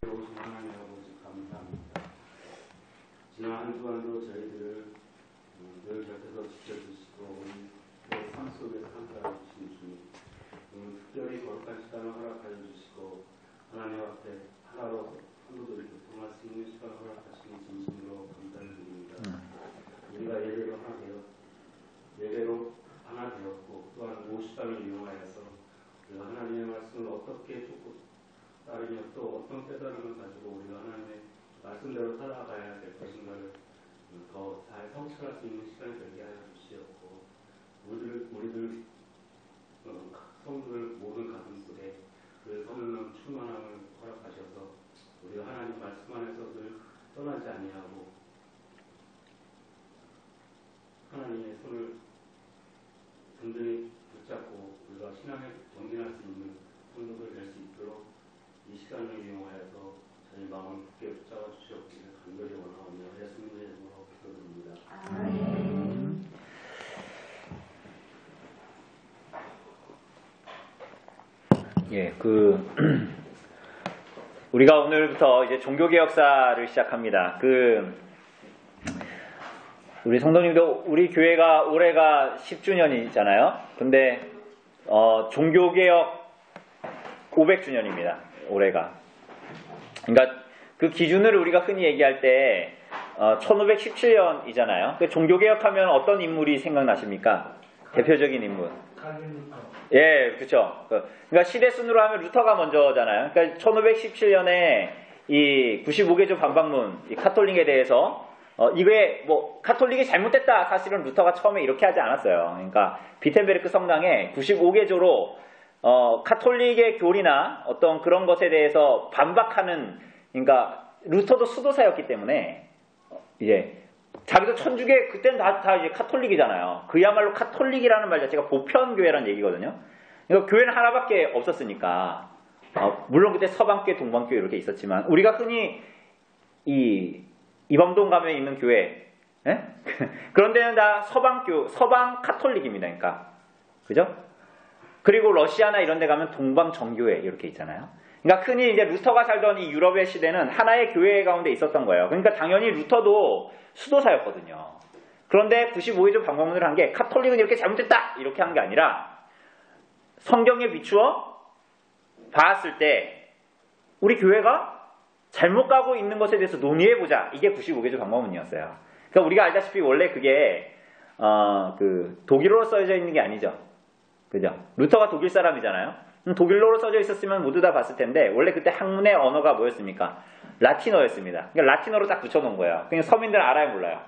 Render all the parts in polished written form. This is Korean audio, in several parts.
오신 하나님 아버지 감사합니다. 지난 한 주간도 저희들을 늘 곁에서 지켜주시고 우리 삶 속에서 함께하여 주신 주님, 특별히 거룩한 시간을 허락하여 주시고 하나님 앞에 하나로 성도들이 교통할 수 있는 시간을 허락하시니 진심으로 감사를 드립니다. 우리가 예배로 하나 되었고 또한 오시간을 이용하여서 우리가 하나님의 말씀을 어떻게 따르며 또 어떤 깨달음을 가지고 우리가 하나님의 말씀대로 살아가야 될 것인가를 더 잘 성찰할 수 있는 시간이 되게 하여 주시옵고 우리들 성도들 모든 가슴 속에 그 성령 충만함을 허락하셔서 우리가 하나님 말씀 안에서 늘 떠나지 아니하고 하나님의 손을 든든히 붙잡고 우리가 신앙에 정진할 수 있는 성도들 될 수 있도록 이 시간을 이용하여서 저희 마음을 굳게 붙잡아 주시옵기를 간절히 원하오며 예수님의 이름으로 기도드립니다. 아멘. 예, 우리가 오늘부터 이제 종교개혁사를 시작합니다. 우리 성도님도 우리 교회가 올해가 10주년이잖아요. 근데 종교개혁 500주년입니다. 올해가. 그러니까 그 기준을 우리가 흔히 얘기할 때 1517년이잖아요. 그 종교개혁하면 어떤 인물이 생각나십니까? 대표적인 인물. 예, 그렇죠. 그러니까 시대순으로 하면 루터가 먼저잖아요. 그러니까 1517년에 이 95개조 반박문, 이 카톨릭에 대해서 이게 카톨릭이 잘못됐다. 사실은 루터가 처음에 이렇게 하지 않았어요. 그러니까 비텐베르크 성당에 95개조로 카톨릭의 교리나 어떤 그런 것에 대해서 반박하는, 그러니까 루터도 수도사였기 때문에 이제 자기도 천주교 그때는 다 이제 카톨릭이잖아요. 그야말로 카톨릭이라는 말 자체가 보편교회라는 얘기거든요. 그러니까 교회는 하나밖에 없었으니까 물론 그때 서방교회, 동방교회 이렇게 있었지만 우리가 흔히 이범동 가면 있는 교회, 예? 그런 데는 다 서방 카톨릭입니다. 그러니까 그죠? 그리고 러시아나 이런 데 가면 동방 정교회 이렇게 있잖아요. 그러니까 흔히 이제 루터가 살던 이 유럽의 시대는 하나의 교회 가운데 있었던 거예요. 그러니까 당연히 루터도 수도사였거든요. 그런데 95개조 반박문을 한 게 카톨릭은 이렇게 잘못됐다 이렇게 한 게 아니라 성경에 비추어 봤을 때 우리 교회가 잘못 가고 있는 것에 대해서 논의해보자. 이게 95개조 반박문이었어요. 그러니까 우리가 알다시피 원래 그게 독일어로 써져 있는 게 아니죠. 그죠? 루터가 독일 사람이잖아요. 독일어로 써져 있었으면 모두 다 봤을 텐데 원래 그때 학문의 언어가 뭐였습니까? 라틴어였습니다. 그러니까 라틴어로 딱 붙여놓은 거예요. 그냥 서민들은 알아야 몰라요.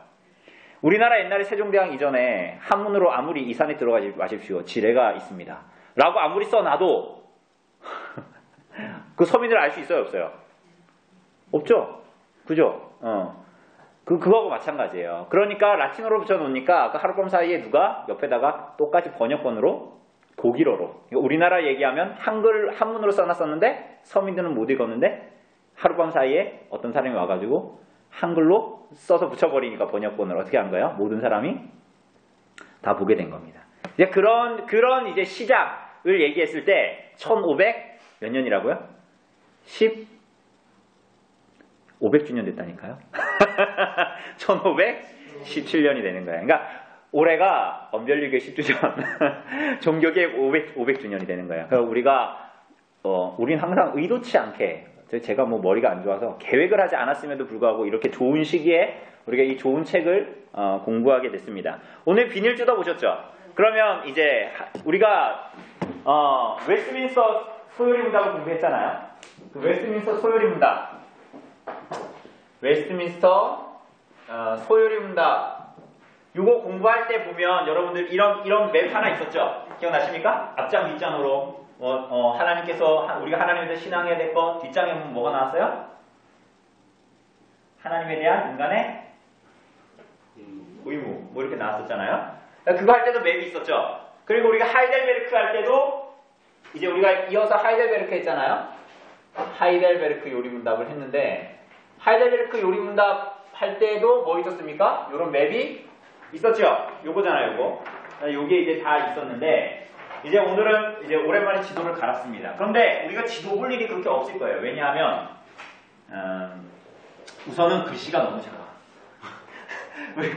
우리나라 옛날에 세종대왕 이전에 한문으로 아무리 이 산에 들어가지 마십시오. 지뢰가 있습니다. 라고 아무리 써놔도 그 서민들 알 수 있어요? 없어요? 없죠? 그죠? 그거하고 마찬가지예요. 그러니까 라틴어로 붙여놓으니까 그 하룻밤 사이에 누가 옆에다가 똑같이 번역본으로 독일어로. 우리나라 얘기하면 한문으로 써놨었는데 서민들은 못 읽었는데 하룻밤 사이에 어떤 사람이 와가지고 한글로 써서 붙여버리니까 번역본을 어떻게 한 거예요? 모든 사람이 다 보게 된 겁니다. 이제 그런 이제 시작을 얘기했을 때 1500 몇 년이라고요? 500주년 됐다니까요. 1517년이 되는 거예요. 그러니까 올해가 언별리교의 10주년, 종교개혁 500주년이 되는 거예요. 그러니까 우린 항상 의도치 않게, 제가 머리가 안 좋아서 계획을 하지 않았음에도 불구하고 이렇게 좋은 시기에 우리가 이 좋은 책을 공부하게 됐습니다. 오늘 비닐 뜯어보셨죠? 그러면 이제 우리가 웨스트민스터 소요리 문답을 공부했잖아요. 그 웨스트민스터 소요리 문답, 웨스트민스터 소요리 문답, 이거 공부할 때 보면 여러분들 이런 맵 하나 있었죠? 기억나십니까? 앞장 뒷장으로 하나님께서 우리가 하나님에 대해 신앙해야 될 것, 뒷장에 보면 뭐가 나왔어요? 하나님에 대한 인간의 의무 뭐 이렇게 나왔었잖아요. 그거 할 때도 맵이 있었죠. 그리고 우리가 하이델베르크 할 때도 이제 우리가 이어서 하이델베르크 했잖아요. 하이델베르크 요리문답을 했는데 하이델베르크 요리문답 할 때도 뭐 있었습니까? 요런 맵이 있었죠. 요거잖아요. 요거. 요게 이제 다 있었는데 이제 오늘은 이제 오랜만에 지도를 갈았습니다. 그런데 우리가 지도 볼 일이 그렇게 없을 거예요. 왜냐하면 우선은 글씨가 너무 작아.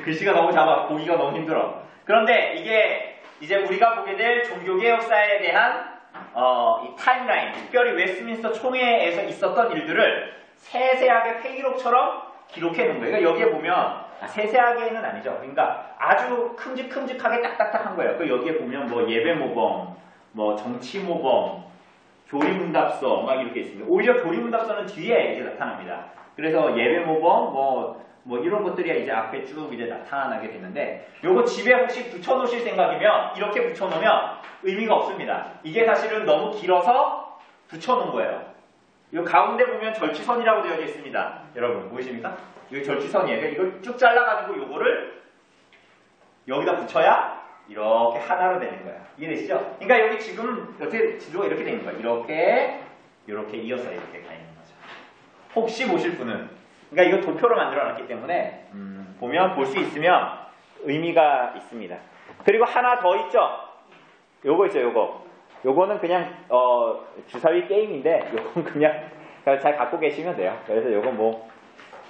글씨가 너무 작아. 보기가 너무 힘들어. 그런데 이게 이제 우리가 보게 될 종교개혁사에 대한 이 타임라인, 특별히 웨스트민스터 총회에서 있었던 일들을 세세하게 회의록처럼 기록해 놓은 거예요. 그러니까 여기에 보면 세세하게는 아니죠. 그러니까 아주 큼직큼직하게 딱딱딱한 거예요. 그 여기에 보면 뭐 예배모범, 뭐 정치모범, 교리문답서 막 이렇게 있습니다. 오히려 교리문답서는 뒤에 이제 나타납니다. 그래서 예배모범 뭐 이런 것들이 이제 앞에 쭉 이제 나타나게 되는데, 요거 집에 혹시 붙여놓으실 생각이면 이렇게 붙여놓으면 의미가 없습니다. 이게 사실은 너무 길어서 붙여놓은 거예요. 이 가운데 보면 절취선이라고 되어 있습니다. 여러분 보이십니까? 이거 절취선이에요. 그러니까 이걸 쭉 잘라가지고 요거를 여기다 붙여야 이렇게 하나로 되는 거예요. 이해되시죠? 그러니까 여기 지금 어떻게 지도가 이렇게 되는 거예요. 이렇게 이어서 이렇게 가 있는 거죠. 혹시 보실 분은, 그러니까 이거 도표로 만들어놨기 때문에 보면 볼 수 있으면 의미가 있습니다. 그리고 하나 더 있죠. 요거 있죠. 요거는 그냥 주사위 게임인데 요건 그냥 잘 갖고 계시면 돼요. 그래서 요건 뭐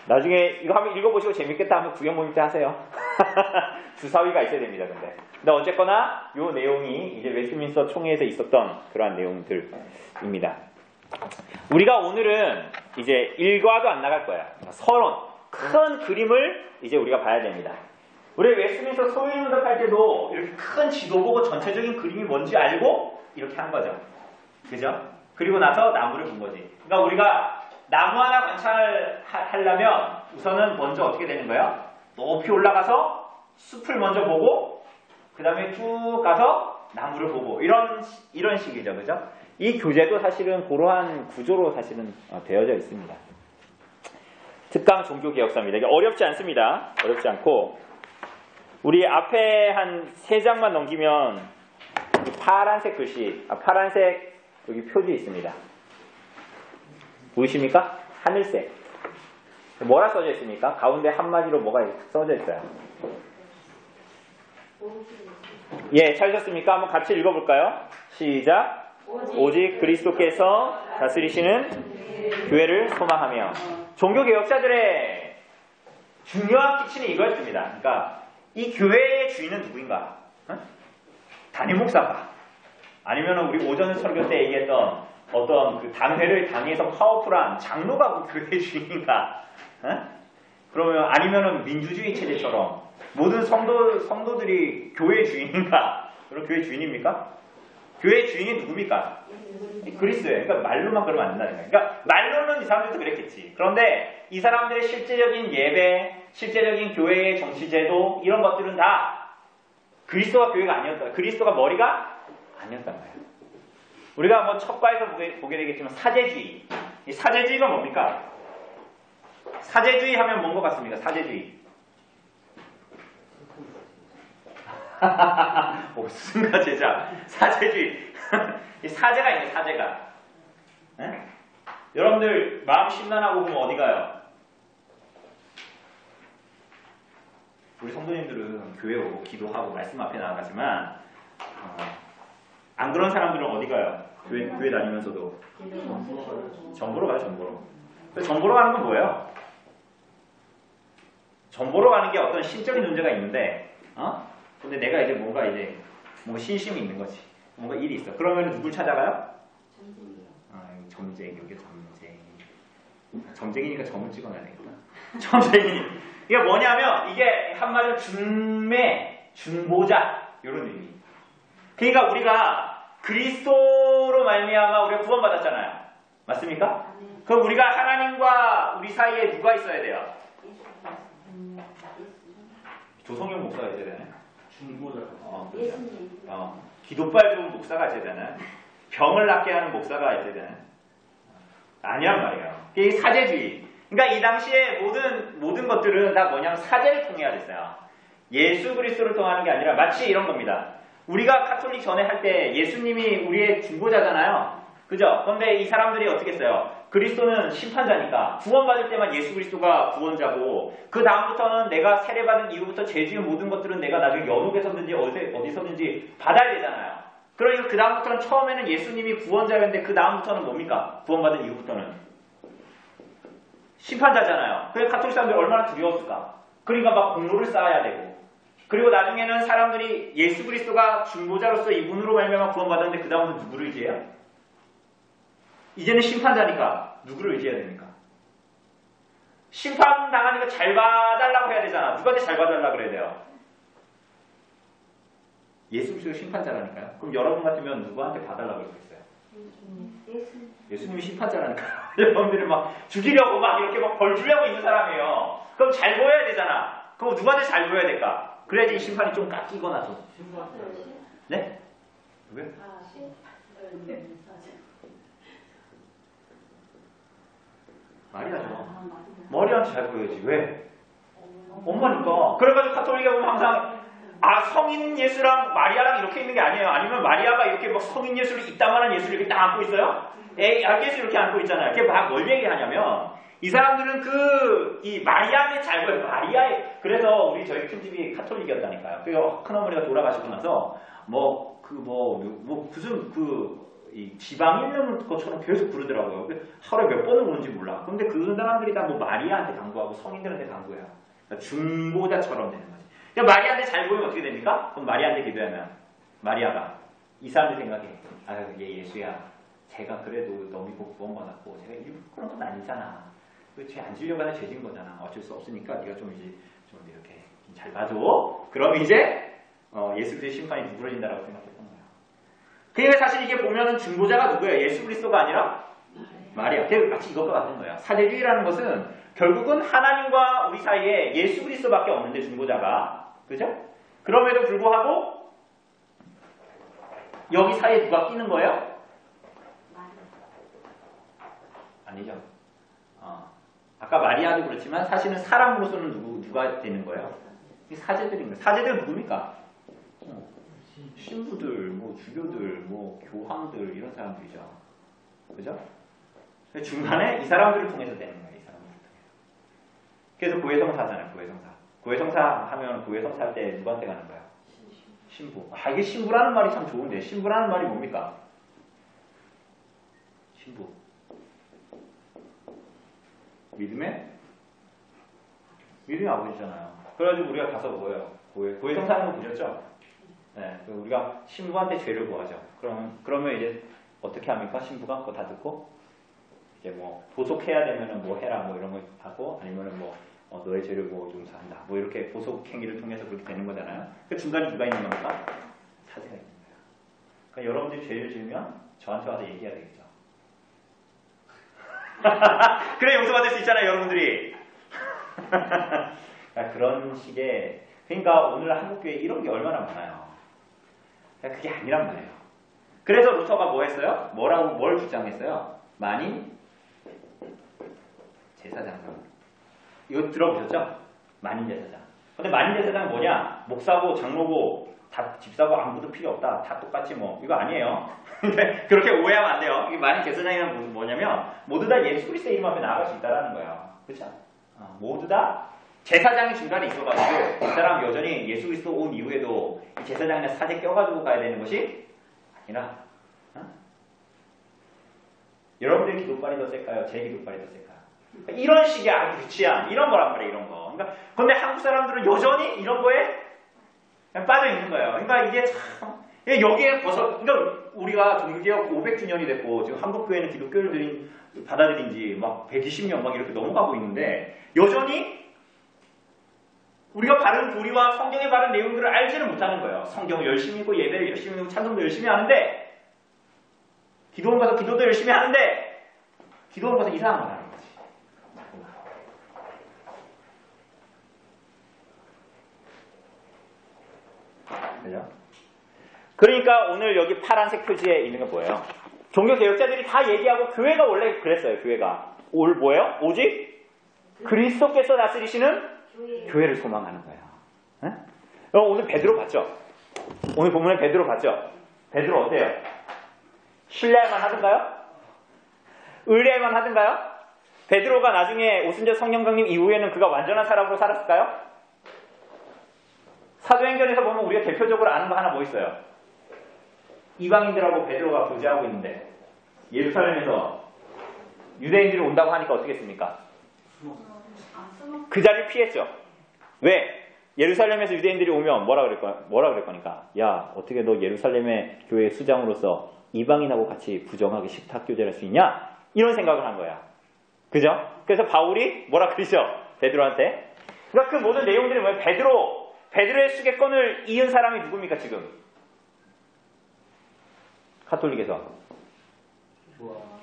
나중에 이거 한번 읽어보시고 재밌겠다 하면 구경 모임 때 하세요. 주사위가 있어야 됩니다. 근데 어쨌거나 요 내용이 이제 웨스트민스터 총회에서 있었던 그러한 내용들입니다. 우리가 오늘은 이제 일과도 안 나갈 거야. 서론, 큰 그림을 이제 우리가 봐야 됩니다. 우리 웨스트민스터 소위문답할 때도 이렇게 큰 지도 보고 전체적인 그림이 뭔지 알고 이렇게 한 거죠. 그죠? 그리고 나서 나무를 본 거지. 그러니까 우리가 나무 하나 관찰하려면 우선은 먼저 어떻게 되는 거예요? 높이 올라가서 숲을 먼저 보고 그 다음에 쭉 가서 나무를 보고 이런 식이죠. 그죠? 이 교재도 사실은 그러한 구조로 사실은 되어져 있습니다. 특강 종교개혁사입니다. 이게 어렵지 않습니다. 어렵지 않고 우리 앞에 한 3장만 넘기면 파란색 글씨, 파란색 여기 표지 있습니다. 보이십니까? 하늘색. 뭐라 써져 있습니까? 가운데 한마디로 뭐가 써져 있어요? 예, 찾으셨습니까? 한번 같이 읽어볼까요? 시작. 오직 그리스도께서 다스리시는 교회를 소망하며. 종교개혁자들의 중요한 키치는 이거였습니다. 그러니까 이 교회의 주인은 누구인가? 담임 목사가? 아니면 우리 오전 설교 때 얘기했던 어떤 그 당회를 당해서 파워풀한 장로가 그 교회의 주인인가? 그러면 아니면은 민주주의 체제처럼 모든 성도들이 교회의 주인인가? 그럼 교회 주인입니까? 교회의 주인이 누굽니까? 그리스도예요. 그러니까 말로만 그러면 안 된다는 거예요. 그러니까 말로는 이 사람들도 그랬겠지. 그런데 이 사람들의 실제적인 예배, 실제적인 교회의 정치제도 이런 것들은 다 그리스도가 교회가 아니었다. 그리스도가 머리가 아니었단 말이에요. 우리가 뭐 첫과에서 보게 되겠지만 사제주의. 이 사제주의가 뭡니까? 사제주의 하면 뭔 것 같습니까? 사제주의. 오, 스승과 제자. 사제주의. 이 사제가 있네, 사제가. 네? 여러분들 마음 심란하고 보면 어디 가요? 우리 성도님들은 교회 오고 기도하고 말씀 앞에 나아가지만 안 그런 사람들은 어디 가요? 교회 다니면서도 전보러 가요. 전보러. 전보러 가는 건 뭐예요? 전보러 가는 게 어떤 신적인 문제가 있는데 근데 내가 이제 뭔가 신심이 있는 거지. 뭔가 일이 있어. 그러면 누굴 찾아가요? 점쟁이. 여기 점쟁이니까 점을 찍어놔야 되겠다. 점쟁이. 이게 뭐냐면 이게 한마디로 중보자 이런 의미. 그러니까 우리가 그리스도로 말미암아 우리가 구원받았잖아요. 맞습니까? 그럼 우리가 하나님과 우리 사이에 누가 있어야 돼요? 조성용 목사가 있어야 되나요? 중보자. 기도빨 좋은 목사가 있어야 되나요? 병을 낫게 하는 목사가 있어야 되나요? 아니란 말이에요. 이게 사제주의. 그러니까 이 당시에 모든 것들은 다 뭐냐면 사제를 통해야 됐어요. 예수 그리스도를 통하는 게 아니라 마치 이런 겁니다. 우리가 카톨릭 전에 할 때 예수님이 우리의 중보자잖아요. 그죠? 그런데 이 사람들이 어떻게 했어요? 그리스도는 심판자니까 구원받을 때만 예수 그리스도가 구원자고 그 다음부터는 내가 세례받은 이후부터 죄 지은 모든 것들은 내가 나중에 연옥에서든지 어디서든지 받아야 되잖아요. 그러니까 그 다음부터는 처음에는 예수님이 구원자였는데 그 다음부터는 뭡니까? 구원받은 이후부터는 심판자잖아요. 그래서 가톨릭 사람들이 얼마나 두려웠을까. 그러니까 막 공로를 쌓아야 되고. 그리고 나중에는 사람들이 예수 그리스도가 중보자로서 이분으로 말미암아 구원받았는데 그 다음은 누구를 의지해요? 이제는 심판자니까 누구를 의지해야 됩니까? 심판당하니까 잘 봐달라고 해야 되잖아. 누구한테 잘 봐달라고 그래야 돼요? 예수 그리스도가 심판자라니까요. 그럼 여러분 같으면 누구한테 봐달라고 그러겠어요? 예수님이 심판자라니까요. 여러분들이 막 죽이려고 막 이렇게 막 벌 주려고 있는 사람이에요. 그럼 잘 보여야 되잖아. 그럼 누구한테 잘 보여야 될까? 그래야지 이 심판이 좀 깎이거나 좀. 네? 왜? 마리아죠. 머리한테 잘 보여야지. 왜? 엄마니까. 그래가지고 카톨릭에 보면 항상 성인 예수랑 마리아랑 이렇게 있는 게 아니에요. 아니면 마리아가 이렇게 막 성인 예수를 이따만한 예수를 이렇게 딱 안고 있어요? 예수 이렇게 안고 있잖아요. 그게 막 뭘 얘기하냐면 이 사람들은 이 마리아한테 잘 보여요. 그래서 저희 큰집이 카톨릭이었다니까요. 그 큰어머니가 돌아가시고 나서 무슨 이 지방 있는 것처럼 계속 부르더라고요. 하루에 몇 번을 부르는지 몰라. 근데 그 사람들이 다 마리아한테 강구하고 성인들한테 강구해요. 그러니까 중보자처럼 되는 거지. 그러니까 마리아한테 잘 보이면 어떻게 됩니까? 그럼 마리아한테 기도하면 마리아가 이 사람들 생각해. 얘 예수야. 제가 그래도 너 믿고 구원받았고 제가 일부러 그런 건 아니잖아. 죄 안 지려고 하는 죄진 거잖아. 어쩔 수 없으니까 네가 좀 이렇게 잘 봐줘. 그럼 이제 예수 그리스도의 심판이 누그러진다라고 생각했던 거예요. 그러니까 사실 이게 보면은 중보자가 누구예요? 예수 그리스도가 아니라 마리아. 마치 이것과 같은 거예요. 사제주의라는 것은 결국은 하나님과 우리 사이에 예수 그리스도밖에 없는데 중보자가. 그죠? 그럼에도 불구하고 여기 사이에 누가 끼는 거예요? 아니죠. 아까 마리아도 그렇지만 사실은 사람으로서는 누가 되는 거예요? 사제들인 거예요. 사제들은 누굽니까? 신부들, 주교들, 교황들 이런 사람들이죠. 그죠? 중간에 이 사람들을 통해서 되는 거예요. 이 사람들을 통해서. 그래서 고해성사잖아요. 고해성사. 고해성사 하면 고해성사 할 때 누구한테 가는 거예요? 신부. 이게 신부라는 말이 참 좋은데 신부라는 말이 뭡니까? 신부. 믿음의 아버지잖아요. 그래가지고 우리가 가서 뭐예요? 고해성사하는 거 보셨죠? 네, 우리가 신부한테 죄를 구하죠. 그러면 이제 어떻게 합니까? 신부가 그거 다 듣고 이제 보속해야 되면은 해라 이런 거 하고 아니면은 너의 죄를 용서한다. 이렇게 보속 행위를 통해서 그렇게 되는 거잖아요. 그 중간에 누가 있는 겁니까? 사제가 있는 거예요. 그러니까 여러분들이 죄를 지으면 저한테 와서 얘기해야 되겠죠. 그래 용서받을 수 있잖아요, 여러분들이. 그런 식의 그러니까 오늘 한국교회에 이런 게 얼마나 많아요. 그게 아니란 말이에요. 그래서 루터가 뭐 했어요? 뭘 주장했어요? 만인 제사장상. 이거 들어보셨죠? 만인 제사장. 근데 만인 제사장은 뭐냐? 목사고 장로고 다 집사고 아무도 필요 없다. 다 똑같이 이거 아니에요. 근데 그렇게 오해하면 안 돼요. 이 만인 제사장이란 뭐냐면 모두 다 예수 그리스도의 이름 앞에 나아갈 수 있다라는 거예요. 그렇죠? 모두 다 제사장이 중간에 있어가지고 이 사람 여전히 예수 그리스도 온 이후에도 이 제사장이나 사제 껴가지고 가야 되는 것이 아니라 여러분들의 기도빨이 더 셀까요? 제 기도빨이 더 셀까요? 이런 식의 아주 유치한 이런 거란 말이에요. 이런 거. 근데 한국 사람들은 여전히 이런 거에 그냥 빠져 있는 거예요. 그러니까 이게 참 여기에 그러니까 우리가 종교개혁 500주년이 됐고 지금 한국교회는 기독교를 받아들인 지 120년 이렇게 넘어가고 있는데 여전히 우리가 바른 교리와 성경에 바른 내용들을 알지는 못하는 거예요. 성경을 열심히 읽고 예배를 열심히 읽고 찬송도 열심히 하는데 기도원 가서 기도도 열심히 하는데 기도원 가서 이상한 걸 하는 거지. 그죠? 그러니까 오늘 여기 파란색 표지에 있는 건 뭐예요? 종교개혁자들이 다 얘기하고 교회가 원래 그랬어요. 교회가 뭐예요? 오직 그리스도께서 다스리시는 교회를 소망하는 거예요. 네? 오늘 베드로 봤죠? 오늘 본문에 베드로 봤죠? 베드로 어때요? 신뢰할만 하던가요? 의뢰할만 하던가요? 베드로가 나중에 오순절 성령 강림 이후에는 그가 완전한 사람으로 살았을까요? 사도행전에서 보면 우리가 대표적으로 아는 거 하나 뭐 있어요? 이방인들하고 베드로가 교제하고 있는데 예루살렘에서 유대인들이 온다고 하니까 어떻게 했습니까? 그 자리를 피했죠. 왜? 예루살렘에서 유대인들이 오면 뭐라 그럴 거니까. 야, 어떻게 너 예루살렘의 교회 수장으로서 이방인하고 같이 부정하게 식탁교제를 할 수 있냐? 이런 생각을 한 거야. 그죠? 그래서 바울이 뭐라 그러죠? 베드로한테. 그러니까 그 모든 내용들이 뭐예요? 베드로의 수계권을 이은 사람이 누굽니까, 지금? 가톨릭에서.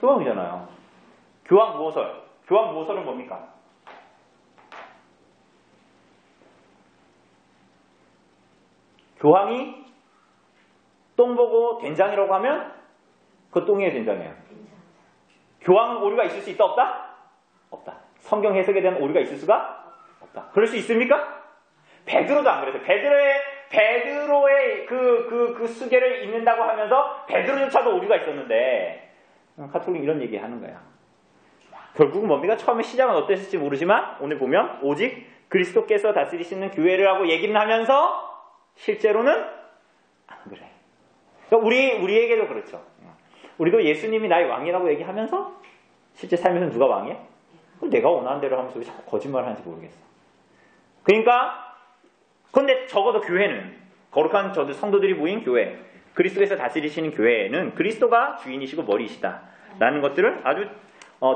교황이잖아요. 교황 무호설은 뭡니까? 교황이 똥 보고 된장이라고 하면 그 똥이에요, 된장이에요. 교황은 오류가 있을 수 있다, 없다? 없다. 성경 해석에 대한 오류가 있을 수가 없다. 그럴 수 있습니까? 베드로도 안 그랬어요. 베드로의 그 수계를 잇는다고 하면서 베드로조차도 오류가 있었는데 가톨릭 이런 얘기 하는 거야. 결국은 뭡니까? 처음에 시작은 어땠을지 모르지만 오늘 보면 오직 그리스도께서 다스리시는 교회를 하고 얘기는 하면서 실제로는 안 그래. 그러니까 우리에게도 그렇죠. 우리도 예수님이 나의 왕이라고 얘기하면서 실제 삶에서는 누가 왕이야? 내가 원하는 대로 하면서 왜 자꾸 거짓말을 하는지 모르겠어. 그러니까 근데 적어도 교회는 거룩한 성도들이 모인 교회, 그리스도에서 다스리시는 교회는 그리스도가 주인이시고 머리이시다라는 것들을 아주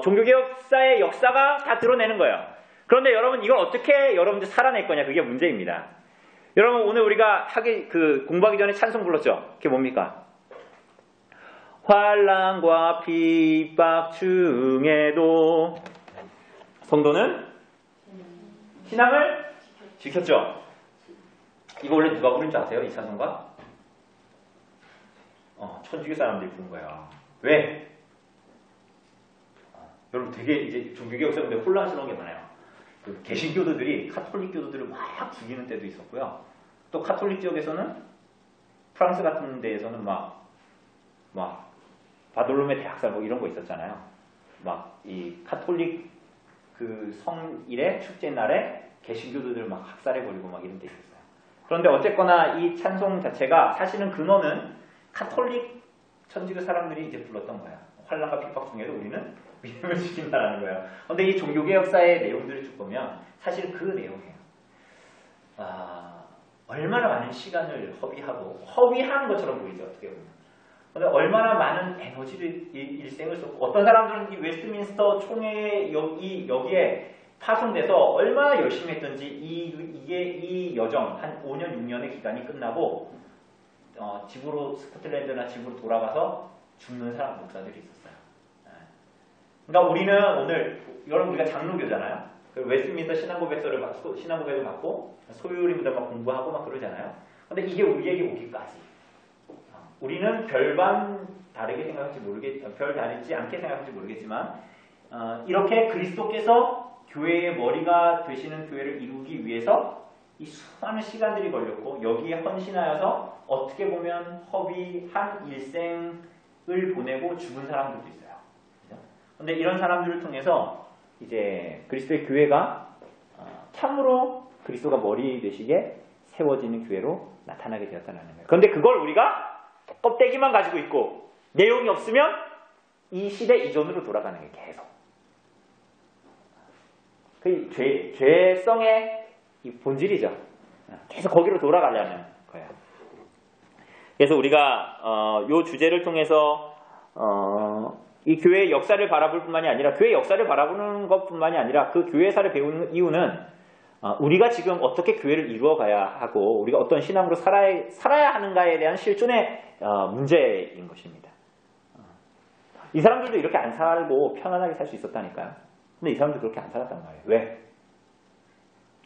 종교개혁사의 역사가 다 드러내는 거예요. 그런데 여러분 이걸 어떻게 여러분들 살아낼 거냐, 그게 문제입니다. 여러분 오늘 우리가 공부하기 전에 찬송 불렀죠? 그게 뭡니까? 환난과 핍박 중에도 성도는 신앙을 지켰죠. 이거 원래 누가 부른 줄 아세요? 이 찬송가? 천주교 사람들이 부른 거예요. 왜? 여러분 되게 이제 종교개혁사분들 혼란스러운 게 많아요. 그 개신교도들이 카톨릭 교도들을 막 죽이는 때도 있었고요. 또 카톨릭 지역에서는 프랑스 같은 데에서는 막 바돌로메 대학살 뭐 이런 거 있었잖아요. 막 이 카톨릭 그 성일의 축제 날에 개신교도들 막 학살해버리고 막 이런 데 있었어요. 그런데 어쨌거나 이 찬송 자체가 사실은 근원은 카톨릭 천주교 사람들이 이제 불렀던 거야. 환난과 핍박 중에도 우리는 믿음을 지킨다는 거예요. 그런데 이 종교개혁사의 내용들을 쭉 보면 사실 그 내용이에요. 얼마나 많은 시간을 허비한 것처럼 보이죠, 어떻게 보면. 그런데 얼마나 많은 에너지를 일생을 썼고, 어떤 사람들은 이 웨스트민스터 총회에 여기에 파송돼서 얼마나 열심히 했던지 이 여정 한 5년 6년의 기간이 끝나고 집으로 스코틀랜드나 집으로 돌아가서 죽는 사람 목사들이 있었어요. 그러니까 우리는 오늘 여러분 우리가 장로교잖아요. 웨스트민스터 신앙고백서를 받고 소유림들 막 공부하고 막 그러잖아요. 근데 이게 우리에게 오기까지 우리는 별반 다르게 생각할지 별 다르지 않게 생각할지 모르겠지만 이렇게 그리스도께서 교회의 머리가 되시는 교회를 이루기 위해서 이 수많은 시간들이 걸렸고 여기에 헌신하여서 어떻게 보면 허비한 일생을 보내고 죽은 사람들도 있어요. 그런데 이런 사람들을 통해서 이제 그리스도의 교회가 참으로 그리스도가 머리 되시게 세워지는 교회로 나타나게 되었다는 거예요. 그런데 그걸 우리가 껍데기만 가지고 있고 내용이 없으면 이 시대 이전으로 돌아가는 게 계속. 그 죄성의 이 본질이죠. 계속 거기로 돌아가려는 거예요. 그래서 우리가 이 주제를 통해서 이 교회의 역사를 바라볼 뿐만이 아니라 교회의 역사를 바라보는 것뿐만이 아니라 그 교회사를 배우는 이유는 우리가 지금 어떻게 교회를 이루어가야 하고 우리가 어떤 신앙으로 살아야 하는가에 대한 실존의 문제인 것입니다. 이 사람들도 이렇게 안 살고 편안하게 살 수 있었다니까요. 근데 이 사람들 그렇게 안 살았단 말이에요. 왜?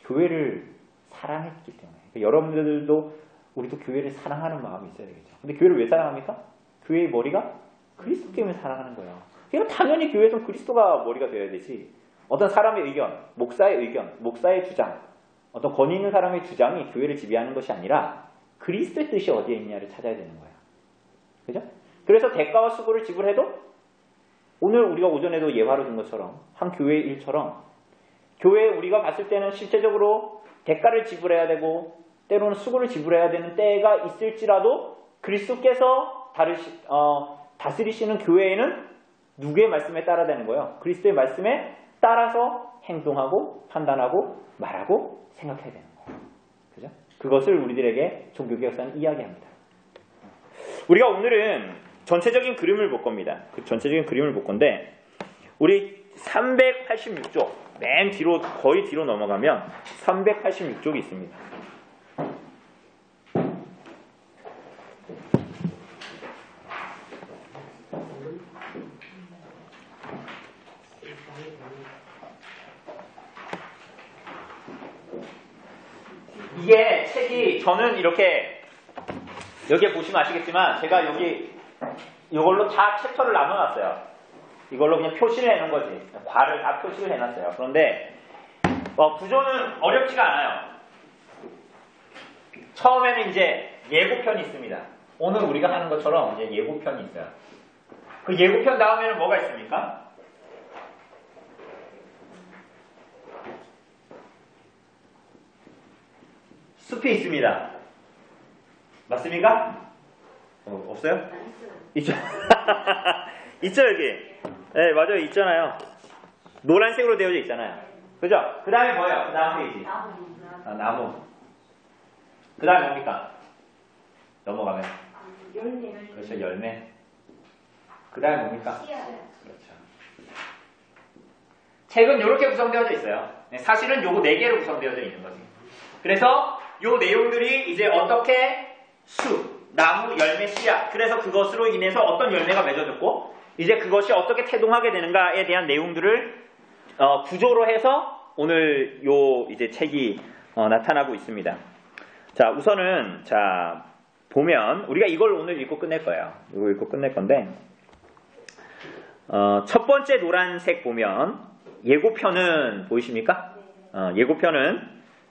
교회를 사랑했기 때문에. 그러니까 여러분들도 우리도 교회를 사랑하는 마음이 있어야 되겠죠. 근데 교회를 왜 사랑합니까? 교회의 머리가 그리스도 때문에 사랑하는 거예요. 그러니까 당연히 교회에서는 그리스도가 머리가 되어야 되지. 어떤 사람의 의견, 목사의 주장, 어떤 권위 있는 사람의 주장이 교회를 지배하는 것이 아니라 그리스도의 뜻이 어디에 있냐를 찾아야 되는 거예요. 그죠? 그래서 대가와 수고를 지불해도 오늘 우리가 오전에도 예화로 든 것처럼 한 교회의 일처럼 교회에 우리가 봤을 때는 실제적으로 대가를 지불해야 되고 때로는 수고를 지불해야 되는 때가 있을지라도 그리스도께서 다스리시는 교회에는 누구의 말씀에 따라 되는 거예요? 그리스도의 말씀에 따라서 행동하고 판단하고 말하고 생각해야 되는 거예요. 그죠? 그것을 우리들에게 종교개혁사는 이야기합니다. 우리가 오늘은 전체적인 그림을 볼 겁니다. 그 전체적인 그림을 볼 건데 우리 386쪽 맨 뒤로 거의 뒤로 넘어가면 386쪽이 있습니다. 이게 책이 저는 이렇게 여기에 보시면 아시겠지만 제가 여기 이걸로 다 챕터를 나눠놨어요. 이걸로 그냥 표시를 해놓은 거지. 과를 다 표시를 해놨어요. 그런데 구조는 어렵지가 않아요. 처음에는 이제 예고편이 있습니다. 오늘 우리가 하는 것처럼 이제 예고편이 있어요. 그 예고편 다음에는 뭐가 있습니까? 숲이 있습니다. 맞습니까? 없어요? 있죠. 있죠, 여기. 네, 맞아요. 있잖아요. 노란색으로 되어져 있잖아요. 그죠? 그 다음에 뭐예요? 그 다음 페이지. 나무. 그 다음에 뭡니까? 넘어가면. 열매. 그렇죠, 열매. 그 다음에 뭡니까? 그렇죠. 책은 이렇게 구성되어져 있어요. 사실은 요거 4개로 구성되어져 있는 거지. 그래서 요 내용들이 이제 어떻게 수, 나무, 열매, 씨앗. 그래서 그것으로 인해서 어떤 열매가 맺어졌고 이제 그것이 어떻게 태동하게 되는가에 대한 내용들을 구조로 해서 오늘 요 이제 책이 나타나고 있습니다. 자, 우선은 자 보면 우리가 이걸 오늘 읽고 끝낼 거예요. 이거 읽고 끝낼 건데 첫 번째 노란색 보면 예고편은 보이십니까?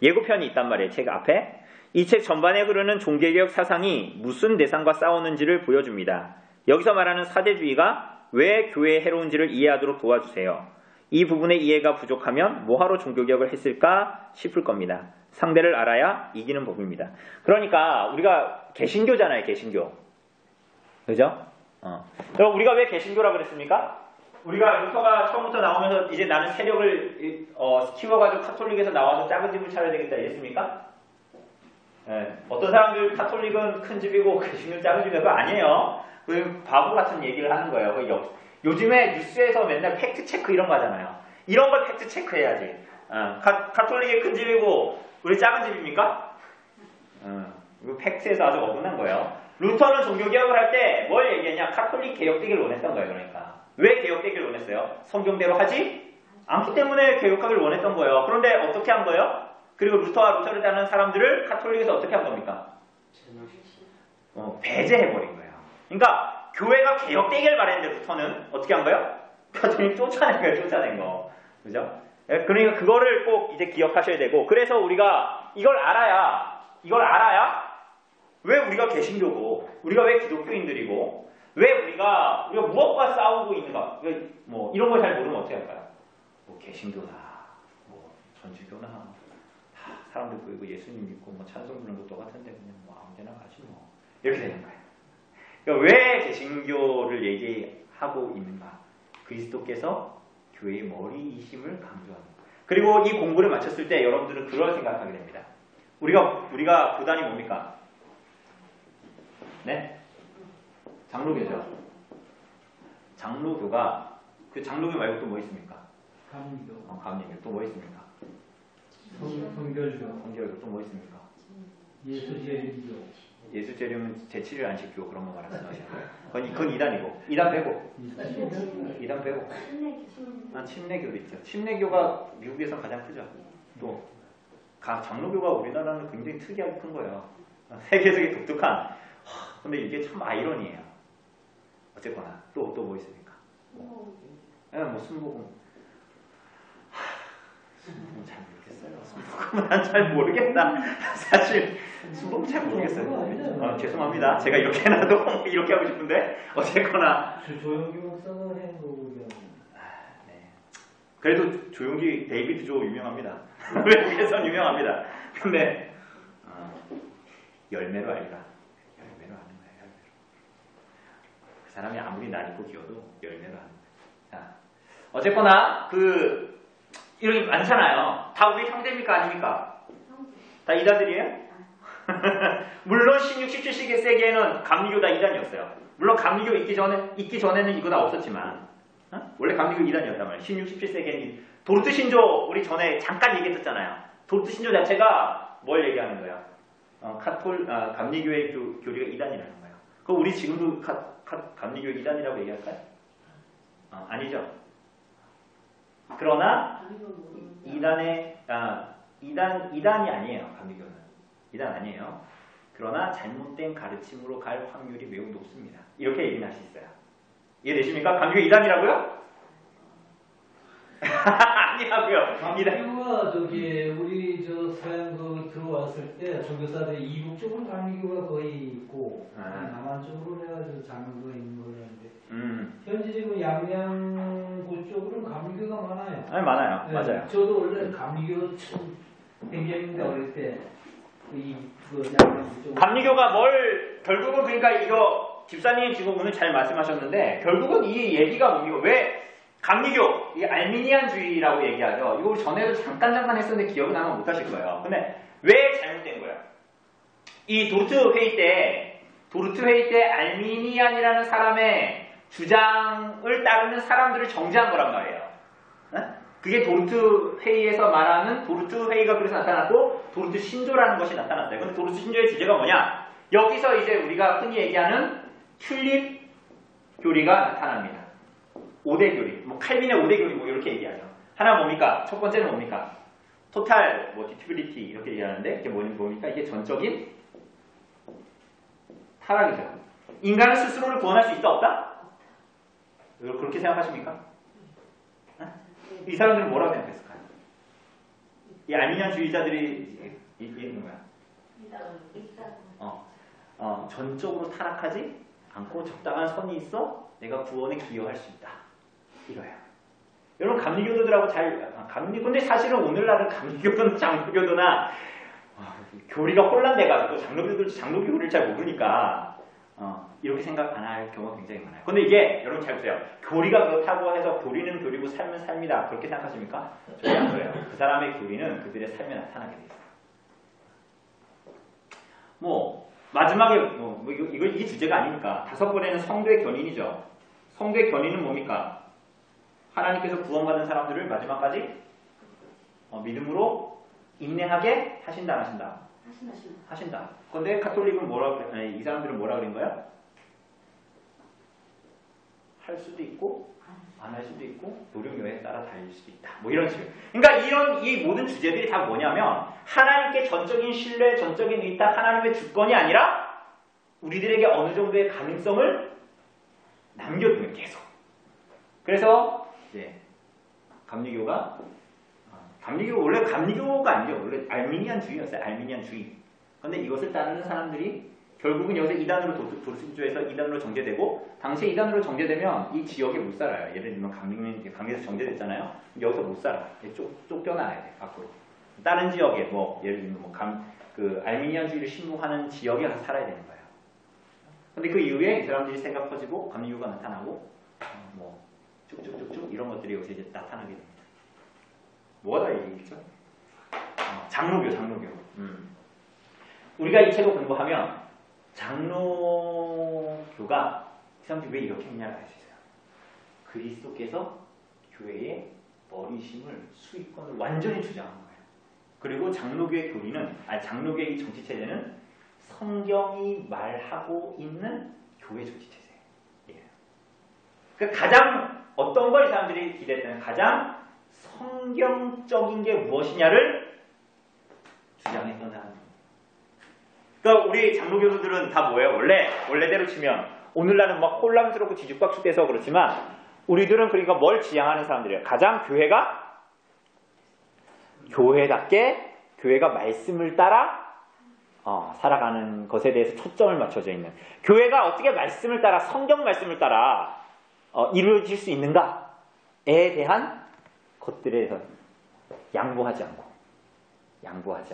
예고편이 있단 말이에요. 책 앞에. 이 책 전반에 흐르는 종교개혁 사상이 무슨 대상과 싸우는지를 보여줍니다. 여기서 말하는 사대주의가 왜 교회에 해로운지를 이해하도록 도와주세요. 이 부분의 이해가 부족하면 뭐하러 종교개혁을 했을까 싶을 겁니다. 상대를 알아야 이기는 법입니다. 그러니까 우리가 개신교잖아요. 개신교. 그죠? 그럼 우리가 왜 개신교라고 그랬습니까? 우리가 루터가 처음부터 나오면서 이제 나는 세력을 키워가지고 카톨릭에서 나와서 작은 집을 차려야 되겠다 이랬습니까? 네. 어떤 사람들 카톨릭은 큰 집이고 개신교는 작은 집이고 아니에요. 그 바보 같은 얘기를 하는 거예요. 요즘에 뉴스에서 맨날 팩트 체크 이런 거 하잖아요. 이런 걸 팩트 체크해야지. 카톨릭이 큰 집이고 우리 작은 집입니까? 이거 팩트에서 아주 어긋난 거예요. 루터는 종교개혁을 할 때 뭘 얘기했냐? 카톨릭 개혁되기를 원했던 거예요. 그러니까. 왜 개혁되기를 원했어요? 성경대로 하지 않기 때문에 개혁하기를 원했던 거예요. 그런데 어떻게 한 거예요? 그리고 루터를 따르는 사람들을 카톨릭에서 어떻게 한 겁니까? 배제해버린 거예요. 그러니까 교회가 개혁되기를 바랬는데 루터는 어떻게 한 거예요? 카톨릭 쫓아낸 거예요. 쫓아낸 거. 그죠? 그러니까 그거를 꼭 이제 기억하셔야 되고 그래서 우리가 이걸 알아야 왜 우리가 개신교고 우리가 왜 기독교인들이고 왜 우리가 무엇과 싸우고 있는가? 뭐 이런 걸 잘 모르면 어떻게 할까요? 뭐 개신교나, 뭐 전주교나, 사람들 보이고 예수님 믿고 뭐 찬송 부르는 거 똑같은데 그냥 뭐 아무데나 가지 뭐 이렇게 되는 거예요. 그러니까 왜 개신교를 얘기하고 있는가? 그리스도께서 교회의 머리이심을 강조하는 거예요. 그리고 이 공부를 마쳤을 때 여러분들은 그걸 생각하게 됩니다. 우리가 교단이 뭡니까? 네? 장로교죠. 장로교가 그 장로교 말고 또 뭐 있습니까? 감리교. 감리교. 또 뭐 있습니까? 성결교. 성결교. 또 뭐 있습니까? 예수재림교. 예수재림은 제7일 안식교 그런 거 말하는 거예요. 그건 2단이고. 2단 빼고. 2단 빼고. 침례교도 있죠. 침례교가 미국에서 가장 크죠. 또 장로교가 우리나라는 굉장히 특이하게 큰 거예요. 세계적인 독특한. 근데 이게 참 아이러니예요. 어쨌거나 또 뭐 있습니까? 뭐 순복음. 순복음 잘 모르겠어요. 순복음은 난 잘 모르겠다. 사실 순복음 잘 모르겠어요. 죄송합니다. 제가 이렇게 해놔도 이렇게 하고 싶은데 어쨌거나. 조용기 목사가 행복이요. 네. 그래도 조용기 데이비드 조 유명합니다. 외국에선 유명합니다. 근데 열매로 알리라. 그 사람이 아무리 날 있고 기어도 열매로 하는 거예요. 자, 어쨌거나 그 이렇게 많잖아요. 다 우리 형제입니까? 아닙니까? 다 이단들이에요? 물론 16, 17세기에는 감리교 다 이단이었어요. 물론 감리교 있기 전에는 이거 다 없었지만, 원래 감리교 이단이었단 말이에요. 16, 17세기에는 도르트 신조 우리 전에 잠깐 얘기했었잖아요. 도르트 신조 자체가 뭘 얘기하는 거야? 감리교의 교리가 이단이라는 거예요. 그럼 우리 지금도 감리교 이단이라고 얘기할까요? 아니죠. 그러나 이단이 아니에요. 감리교는 이단 아니에요. 그러나 잘못된 가르침으로 갈 확률이 매우 높습니다. 이렇게 얘기는 할 수 있어요. 이해되십니까? 감리교 이단이라고요? 아니라고요. 감리교가 우리 서양 들어왔을 때 종교사들이 이북 쪽으로 감리교가 거의 있고 남한 쪽으로 해가지고 장로가 있는 거였는데 현재 지금 양양고 쪽으로는 감리교가 많아요. 아니 많아요. 네, 맞아요. 저도 원래 감리교 행경인데 어릴 때 양양고 쪽 감리교가 결국은 그러니까 이거 집사님이 지금 오늘 잘 말씀하셨는데 결국은 이 얘기가 뭡니까? 왜 감리교, 이 알미니안주의라고 얘기하죠. 이거 전에도 잠깐 했었는데 기억은 아마 못 하실 거예요. 근데 왜 잘못된 거예요? 이 도르트 회의 때 알미니안이라는 사람의 주장을 따르는 사람들을 정죄한 거란 말이에요. 그게 도르트 회의에서 말하는 도르트 회의가 그래서 나타났고 도르트 신조라는 것이 나타났어요. 근데 도르트 신조의 주제가 뭐냐? 여기서 이제 우리가 흔히 얘기하는 튤립 교리가 나타납니다. 5대 교리, 칼빈의 5대 교리 이렇게 얘기하죠. 하나 뭡니까? 첫 번째는 뭡니까? 토탈 디튜빌리티 이렇게 얘기하는데 이게 뭡니까? 이게 전적인 타락이죠. 인간은 스스로를 구원할 수 있다 없다? 그렇게 생각하십니까? 이 사람들은 뭐라고 생각했을까요? 이 알미니안주의자들이 얘기하는 거야. 전적으로 타락하지 않고 적당한 선이 있어 내가 구원에 기여할 수 있다. 이거야. 여러분 감리교도들하고 근데 사실은 오늘날은 감리교도나 장로교도나 교리가 혼란돼가지고 장로교를 잘 모르니까 이렇게 생각 안 할 경우가 굉장히 많아요. 근데 이게 여러분 잘 보세요. 교리가 그렇다고 해서 교리는 교리고 삶은 삶이다. 그렇게 생각하십니까? 전혀 안 그래요. 그 사람의 교리는 그들의 삶에 나타나게 돼 있어요. 마지막에 이게 주제가 아니니까 5번에는 성도의 견인이죠. 성도의 견인은 뭡니까? 하나님께서 구원받은 사람들을 마지막까지 믿음으로 인내하게 하신다, 안 하신다? 하신다. 그런데 카톨릭은 이 사람들은 뭐라 그런 거야? 할 수도 있고 안 할 수도 있고 노력여에 따라 달릴 수도 있다. 이런 식으로. 그러니까 이 모든 주제들이 다 뭐냐면 하나님께 전적인 신뢰, 전적인 의탁, 하나님의 주권이 아니라 우리들에게 어느 정도의 가능성을 남겨두는 계속. 그래서 이제 감리교가 원래 감리교가 아니죠. 원래 알미니안주의였어요. 알미니안주의. 그런데 이것을 따르는 사람들이 결국은 여기서 이단으로 도르신조에서 이단으로 정제되고 당시에 이단으로 정제되면 이 지역에 못 살아요. 예를 들면 강에서 정제됐잖아요. 여기서 못 살아. 쫓겨나야 돼. 밖으로. 다른 지역에 예를 들면 알미니안주의를 신봉하는 지역에 가서 살아야 되는 거예요. 근데 그 이후에 이 사람들이 세가 퍼지고 감리교가 나타나고 쭉쭉쭉쭉 이런 것들이 여기서 이제 나타나게 됩니다. 뭐가 다 얘기겠죠? 장로교. 우리가 이 책을 공부하면 장로교가 이 사람들이 왜 이렇게 했냐를 알 수 있어요. 그리스도께서 교회의 머리심을 수익권을 완전히 주장한 거예요. 그리고 장로교의 장로교의 정치 체제는 성경이 말하고 있는 교회 정치 체제예요. 그러니까 가장 어떤 걸 이 사람들이 기대했다면 가장 성경적인 게 무엇이냐를 주장했던 사람들. 그러니까 우리 장로교도들은 다 뭐예요? 원래대로 치면 오늘날은 혼란스럽고 뒤죽박죽돼서 그렇지만 우리들은 그러니까 뭘 지향하는 사람들이에요? 가장 교회답게 교회가 말씀을 따라 살아가는 것에 대해서 초점을 맞춰져 있는 교회가 어떻게 말씀을 따라 성경 말씀을 따라 이루어질 수 있는가에 대한 것들에 대해서 양보하지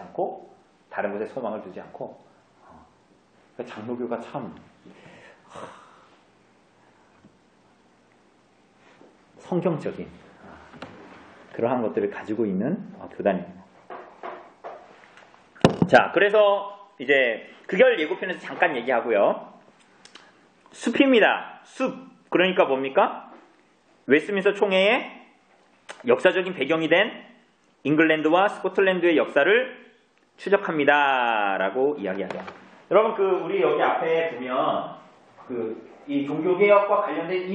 않고 다른 것에 소망을 두지 않고 장로교가 참 성경적인 그러한 것들을 가지고 있는 교단입니다. 자, 그래서 이제 극열 예고편에서 잠깐 얘기하고요. 숲입니다. 숲. 그러니까 뭡니까? 웨스트민스터 총회의 역사적인 배경이 된 잉글랜드와 스코틀랜드의 역사를 추적합니다. 라고 이야기하죠. 여러분, 우리 여기 앞에 보면, 이 종교개혁과 관련된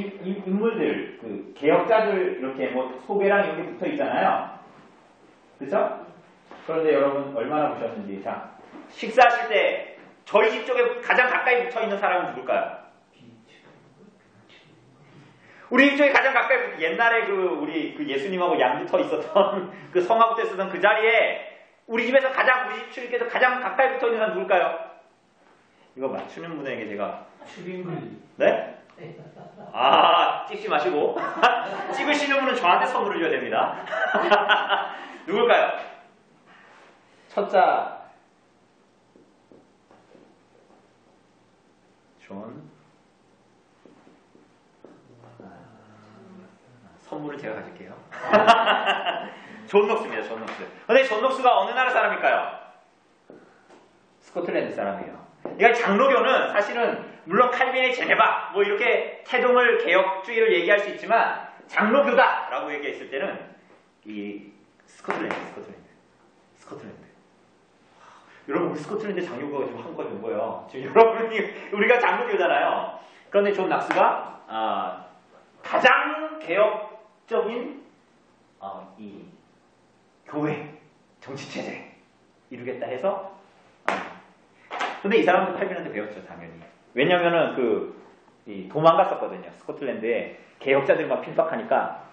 인물들, 개혁자들 이렇게 소개랑 이렇게 붙어 있잖아요. 그쵸? 그런데 여러분, 얼마나 보셨는지. 자, 식사하실 때, 저희 집 쪽에 가장 가까이 붙어 있는 사람은 누굴까요? 우리 집 쪽에 가장 가까이, 옛날에 우리 예수님하고 양 붙어 있었던, 성화 붙어 있었던 그 자리에, 우리 집에서 우리 집 출입에서 가장 가까이 붙어 있는 사람 누굴까요? 이거 맞추는 분에게 제가. 추빙글. 네? 찍지 마시고. 찍으시는 분은 저한테 선물을 줘야 됩니다. 누굴까요? 첫자. 존. 선물을 제가 가질게요. 존 녹스입니다. 존 녹스. 근데 존 녹스가 어느 나라 사람일까요? 스코틀랜드 사람이에요. 그러니까 장로교는 사실은 물론 칼빈의 제네바 이렇게 태동을 개혁주의를 얘기할 수 있지만 장로교다라고 얘기했을 때는 이 스코틀랜드. 여러분, 우리 스코틀랜드 장로교가 지금 한국까지 온 거예요. 지금 여러분이 우리가 장로교잖아요. 그런데 존 낙스가 가장 개혁적인 이 교회 정치체제 이루겠다 해서 근데 이 사람도 칼빈한테 배웠죠, 당연히. 왜냐면은 도망갔었거든요. 스코틀랜드에 개혁자들만 핍박하니까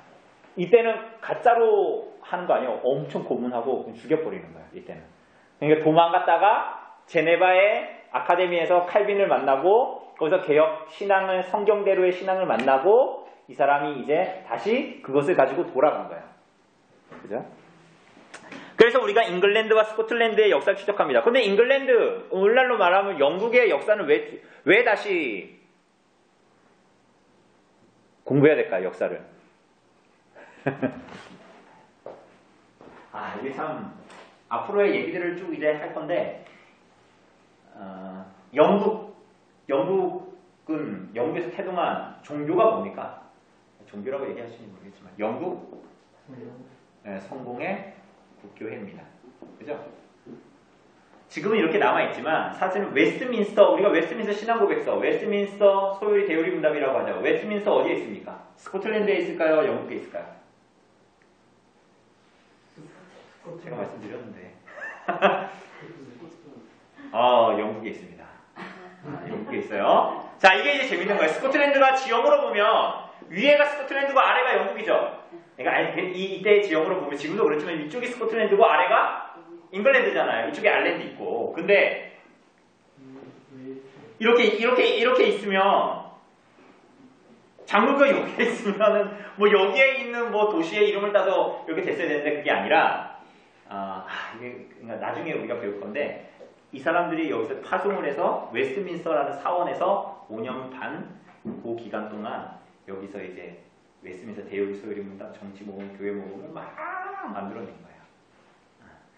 이때는 가짜로 하는 거 아니에요. 엄청 고문하고 죽여버리는 거예요, 이때는. 그러니까 도망갔다가 제네바의 아카데미에서 칼빈을 만나고 거기서 개혁 신앙을 성경대로의 신앙을 만나고 이 사람이 이제 다시 그것을 가지고 돌아간 거예요. 그죠? 그래서 우리가 잉글랜드와 스코틀랜드의 역사를 추적합니다. 근데 잉글랜드, 오늘날로 말하면 영국의 역사는 왜 다시 공부해야 될까요, 역사를? 이게 참, 앞으로의 얘기들을 쭉 이제 할 건데, 영국에서 태동한 종교가 뭡니까? 종교라고 얘기하시는지 모르겠지만, 영국 성공의 국교회입니다. 그죠? 지금은 이렇게 남아있지만 사실은 우리가 웨스트민스터 신앙고백서, 웨스트민스터 소요리 대요리 문답이라고 하죠. 웨스트민스터 어디에 있습니까? 스코틀랜드에 있을까요? 영국에 있을까요? 제가 말씀드렸는데 영국에 있습니다. 영국에 있어요. 자, 이게 이제 재밌는 거예요. 스코틀랜드가 지형으로 보면 위에가 스코틀랜드고 아래가 영국이죠. 그러니까 이때 지형으로 보면 지금도 그렇지만 이쪽이 스코틀랜드고 아래가 잉글랜드잖아요. 이쪽에 아일랜드 있고. 근데 이렇게 있으면 장로교가 여기에 있으면은 여기에 있는 도시의 이름을 따서 이렇게 됐어야 되는데 그게 아니라 이게 그러니까 나중에 우리가 배울 건데 이 사람들이 여기서 파송을 해서 웨스트민스터라는 사원에서 5년 반 그 기간 동안 여기서 이제 웨스트민스터 대요리 소요리 문답 정치 모금 교회 모금을 막 만들어낸 거예요.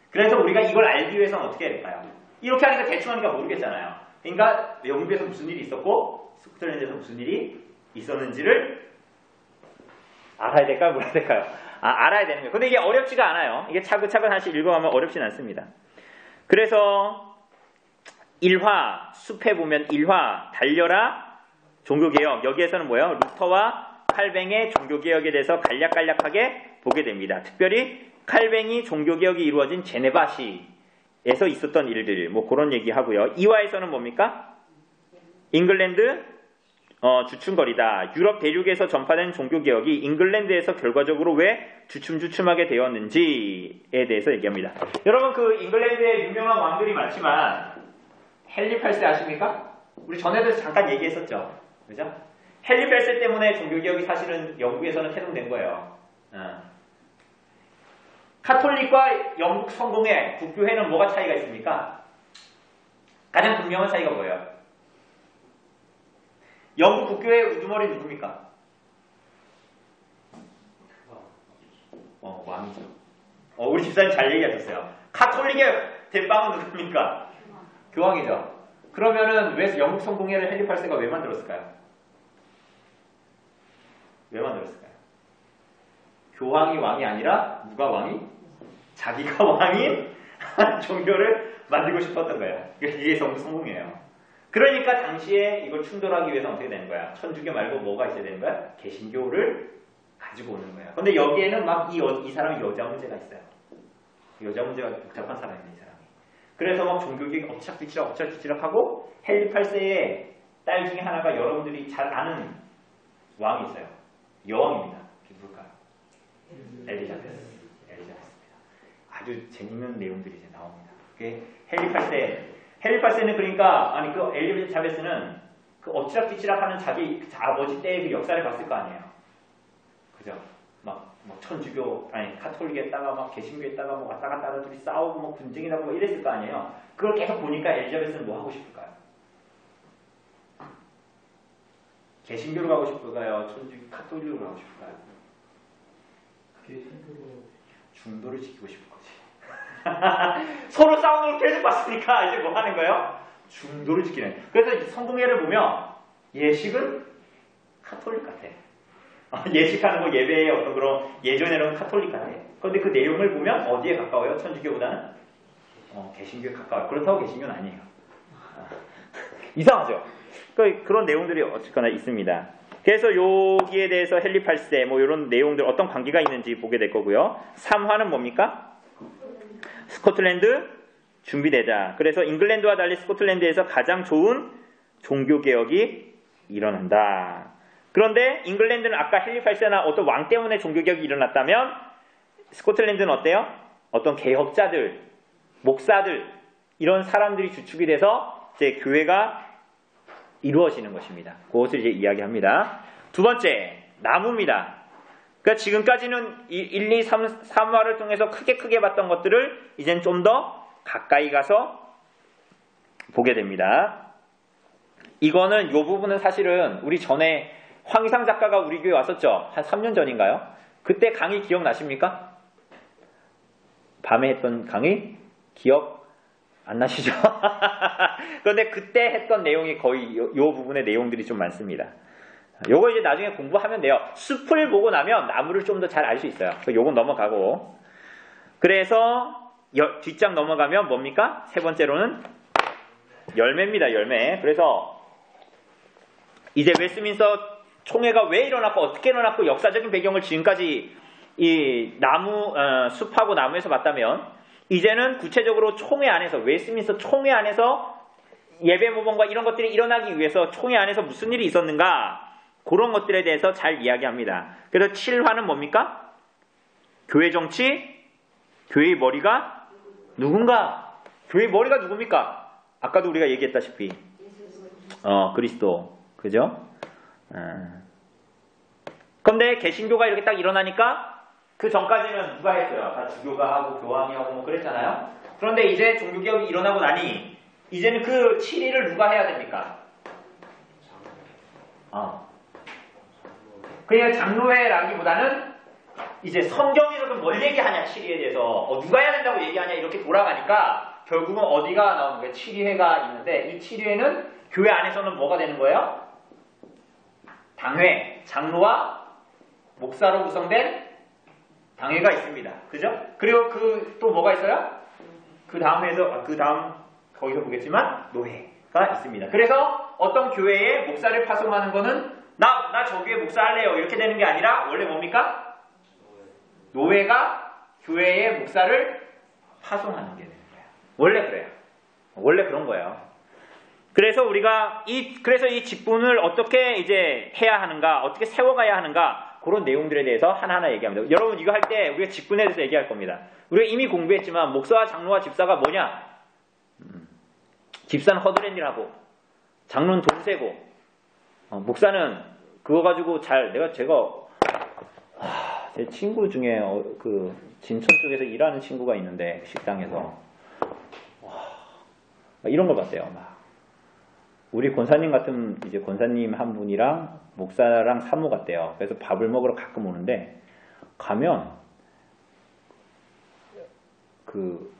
그래서 우리가 이걸 알기 위해서는 어떻게 해야 될까요? 이렇게 하니까 대충 하니까 모르겠잖아요. 그러니까 영국에서 무슨 일이 있었고 스코틀랜드에서 무슨 일이 있었는지를 알아야 될까요? 몰라야 될까요? 알아야 되는 거예요. 근데 이게 어렵지가 않아요. 이게 차근차근 다시 읽어가면 어렵진 않습니다. 그래서 1화 숲에 보면 1화 달려라 종교개혁, 여기에서는 뭐예요? 루터와 칼뱅의 종교개혁에 대해서 간략간략하게 보게 됩니다. 특별히 칼뱅이 종교개혁이 이루어진 제네바시에서 있었던 일들, 그런 얘기하고요. 2화에서는 뭡니까? 잉글랜드 주춤거리다. 유럽 대륙에서 전파된 종교개혁이 잉글랜드에서 결과적으로 왜 주춤주춤하게 되었는지에 대해서 얘기합니다. 여러분, 잉글랜드에 유명한 왕들이 많지만 헨리 8세 아십니까? 우리 전에도 잠깐 얘기했었죠. 그죠? 헨리 8세 때문에 종교개혁이 사실은 영국에서는 태동된 거예요. 카톨릭과 영국 성공의 국교회는 뭐가 차이가 있습니까? 가장 분명한 차이가 뭐예요? 영국 국교회의 우두머리 누굽니까? 왕이죠. 우리 집사님 잘 얘기하셨어요. 카톨릭의 대빵은 누굽니까? 교황이죠. 그러면은 왜 영국 성공회를 헨리 8세가 왜 만들었을까요? 왜 만들었을까요? 교황이 왕이 아니라 누가 왕이? 자기가 왕인 종교를 만들고 싶었던 거예요. 이게 성공이에요. 그러니까 당시에 이걸 충돌하기 위해서 어떻게 되는 거야? 천주교 말고 뭐가 있어야 되는 거야? 개신교를 가지고 오는 거야. 근데 여기에는 막 이 사람이 여자 문제가 있어요. 여자 문제가 복잡한 사람이네, 이 사람이. 그래서 막 종교개혁이 엎치락뒤치락 하고 헨리 8세의 딸 중에 하나가 여러분들이 잘 아는 왕이 있어요. 여왕입니다. 누굴까요? 엘리자베스. 엘리자베스입니다. 아주 재밌는 내용들이 이제 나옵니다. 그게 헨리 8세는 그러니까 아니 그 엘리자베스는 그 엎치락뒤치락하는 자기 아버지 때의 그 역사를 봤을 거 아니에요. 그죠? 막 천주교 아니 카톨릭에다가 막 개신교에다가 뭐 왔다 갔다 하는 둘이 싸우고 뭐 분쟁이 나고 뭐 이랬을 거 아니에요. 그걸 계속 보니까 엘리자베스는 뭐 하고 싶을까요? 개신교로 가고 싶을까요? 천주교 카톨릭으로 가고 싶을까요? 개신교로 중도를 지키고 싶을 거지. 서로 싸우는 걸 계속 봤으니까 이제 뭐 하는 거예요? 중도를 지키는. 그래서 성공회를 보면 예식은 카톨릭 같아. 예식하는 거 예배의 어떤 그런 예전에는 카톨릭 같아. 그런데 그 내용을 보면 어디에 가까워요? 천주교보다는 개신교에 가까워요. 그렇다고 개신교는 아니에요. 이상하죠? 그런 내용들이 어쨌거나 있습니다. 그래서 여기에 대해서 헨리 8세 뭐 이런 내용들 어떤 관계가 있는지 보게 될 거고요. 3화는 뭡니까? 스코틀랜드 준비되자. 그래서 잉글랜드와 달리 스코틀랜드에서 가장 좋은 종교개혁이 일어난다. 그런데 잉글랜드는 아까 헨리 8세나 어떤 왕 때문에 종교개혁이 일어났다면 스코틀랜드는 어때요? 어떤 개혁자들, 목사들 이런 사람들이 주축이 돼서 이제 교회가 이루어지는 것입니다. 그것을 이제 이야기합니다. 두 번째, 나무입니다. 그러니까 지금까지는 1, 2, 3화를 통해서 크게 봤던 것들을 이젠 좀 더 가까이 가서 보게 됩니다. 이거는 이 부분은 사실은 우리 전에 황희상 작가가 우리 교회 왔었죠. 한 3년 전인가요? 그때 강의 기억나십니까? 밤에 했던 강의? 기억 안 나시죠? 그런데 그때 했던 내용이 거의 이 부분의 내용들이 좀 많습니다. 요거 이제 나중에 공부하면 돼요. 숲을 보고 나면 나무를 좀 더 잘 알 수 있어요. 요건 넘어가고. 그래서 뒷장 넘어가면 뭡니까? 세 번째로는 열매입니다. 열매. 그래서 이제 웨스트민스터 총회가 왜 일어났고 어떻게 일어났고 역사적인 배경을 지금까지 이 나무 숲하고 나무에서 봤다면 이제는 구체적으로 총회 안에서 웨스트민스터 총회 안에서 예배 모범과 이런 것들이 일어나기 위해서 총회 안에서 무슨 일이 있었는가 그런 것들에 대해서 잘 이야기합니다. 그래서 7화는 뭡니까? 교회 정치, 교회의 머리가 누군가? 교회의 머리가 누굽니까? 아까도 우리가 얘기했다시피 그리스도. 그죠? 그런데 개신교가 이렇게 딱 일어나니까 그 전까지는 누가 했어요? 다 주교가 하고 교황이 하고 뭐 그랬잖아요. 그런데 이제 종교개혁이 일어나고 나니 이제는 그 7일을 누가 해야 됩니까? 그냥 장로회라기보다는 이제 성경에서도 뭘 얘기하냐 7위에 대해서 누가 해야 된다고 얘기하냐 이렇게 돌아가니까 결국은 어디가 나오는 거예요? 7위회가 있는데 이 7위회는 교회 안에서는 뭐가 되는 거예요? 당회, 장로와 목사로 구성된 당회가 있습니다. 그죠? 그리고 또 뭐가 있어요? 그 다음 거기서 보겠지만 노회가 있습니다. 그래서 어떤 교회에 목사를 파송하는 거는 나 저 교회 목사 할래요 이렇게 되는 게 아니라 원래 뭡니까? 노회가 교회의 목사를 파송하는 게 되는 거예요. 원래 그래요. 원래 그런 거예요. 그래서 우리가 그래서 이 직분을 어떻게 이제 해야 하는가, 어떻게 세워가야 하는가 그런 내용들에 대해서 하나하나 얘기합니다. 여러분 이거 할 때 우리가 직분에 대해서 얘기할 겁니다. 우리가 이미 공부했지만 목사와 장로와 집사가 뭐냐? 집사는 헛된 일 하고 장로는 돈 세고 목사는 그거 가지고 제가 제 친구 중에 그 진천 쪽에서 일하는 친구가 있는데 식당에서 이런 걸 봤어요. 막 우리 권사님 같은 이제 권사님 한 분이랑 목사랑 사모 같대요. 그래서 밥을 먹으러 가끔 오는데 가면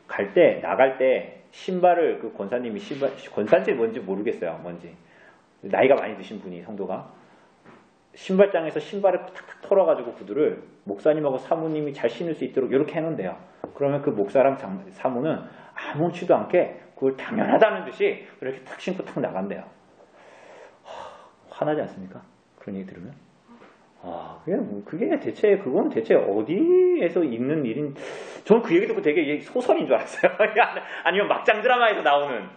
갈 때, 나갈 때, 신발을 그 권사님이 권사인지 뭔지 모르겠어요. 뭔지. 나이가 많이 드신 분이, 성도가. 신발장에서 신발을 탁탁 털어가지고 구두를 목사님하고 사모님이 잘 신을 수 있도록 이렇게 해놓은대요. 그러면 그 목사랑 사모는 아무렇지도 않게 그걸 당연하다는 듯이 이렇게 탁 신고 탁 나간대요. 화나지 않습니까? 그런 얘기 들으면? 그건 대체 어디에서 있는 일인, 저는 그 얘기 듣고 되게 소설인 줄 알았어요. 아니면 막장 드라마에서 나오는.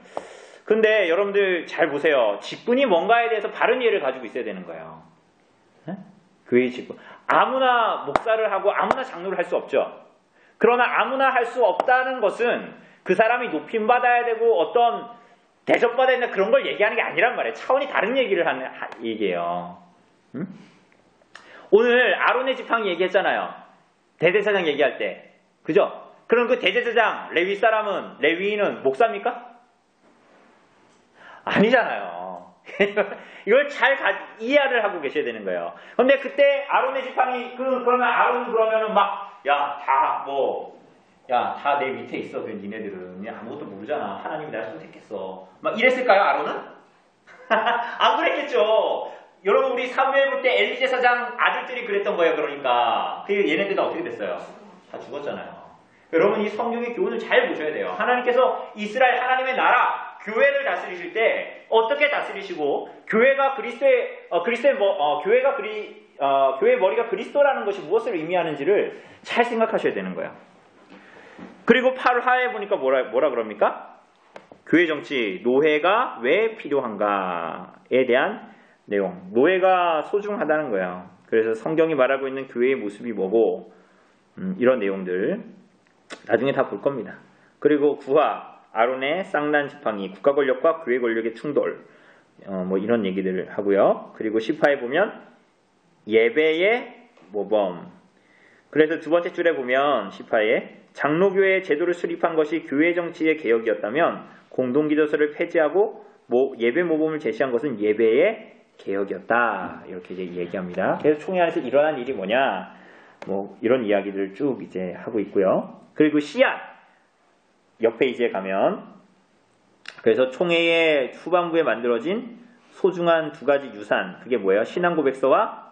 근데 여러분들 잘 보세요. 직분이 뭔가에 대해서 바른 이해를 가지고 있어야 되는 거예요. 네? 교회의 직분. 아무나 목사를 하고 아무나 장로를 할 수 없죠. 그러나 아무나 할 수 없다는 것은 그 사람이 높임받아야 되고 어떤 대접받아야 된다 그런 걸 얘기하는 게 아니란 말이에요. 차원이 다른 얘기를 하는 얘기예요. 응? 오늘 아론의 지팡이 얘기했잖아요. 대제사장 얘기할 때. 그죠? 그럼 그 대제사장, 레위인은 목사입니까? 아니잖아요. 이걸 잘 이해를 하고 계셔야 되는 거예요. 근데 그때 아론의 지팡이, 그러면 아론은 그러면은 다 내 밑에 있어. 그 니네들은. 아무것도 모르잖아. 하나님이 날 선택했어. 막 이랬을까요, 아론은? 안 그랬겠죠. 여러분, 우리 사무엘 볼 때 엘리 제사장 아들들이 그랬던 거예요, 그러니까. 얘네들은 어떻게 됐어요? 다 죽었잖아요. 여러분, 이 성경의 교훈을 잘 보셔야 돼요. 하나님께서 이스라엘 하나님의 나라, 교회를 다스리실 때 어떻게 다스리시고, 교회가 교회의 머리가 그리스도라는 것이 무엇을 의미하는지를 잘 생각하셔야 되는 거예요. 그리고 8화에 보니까 뭐라 그럽니까? 교회 정치, 노회가 왜 필요한가에 대한 내용. 노예가 소중하다는 거예요. 그래서 성경이 말하고 있는 교회의 모습이 뭐고 이런 내용들 나중에 다 볼 겁니다. 그리고 9화 아론의 쌍난 지팡이, 국가 권력과 교회 권력의 충돌 이런 얘기들을 하고요. 그리고 10화에 보면 예배의 모범. 그래서 두 번째 줄에 보면 10화에 장로교회의 제도를 수립한 것이 교회 정치의 개혁이었다면 공동기도서를 폐지하고 예배 모범을 제시한 것은 예배의 개혁이었다. 이렇게 이제 얘기합니다. 그래서 총회 안에서 일어난 일이 뭐냐? 이런 이야기들을 쭉 이제 하고 있고요. 그리고 씨앗 옆에 이제 가면 그래서 총회의 후반부에 만들어진 소중한 두 가지 유산, 그게 뭐예요? 신앙고백서와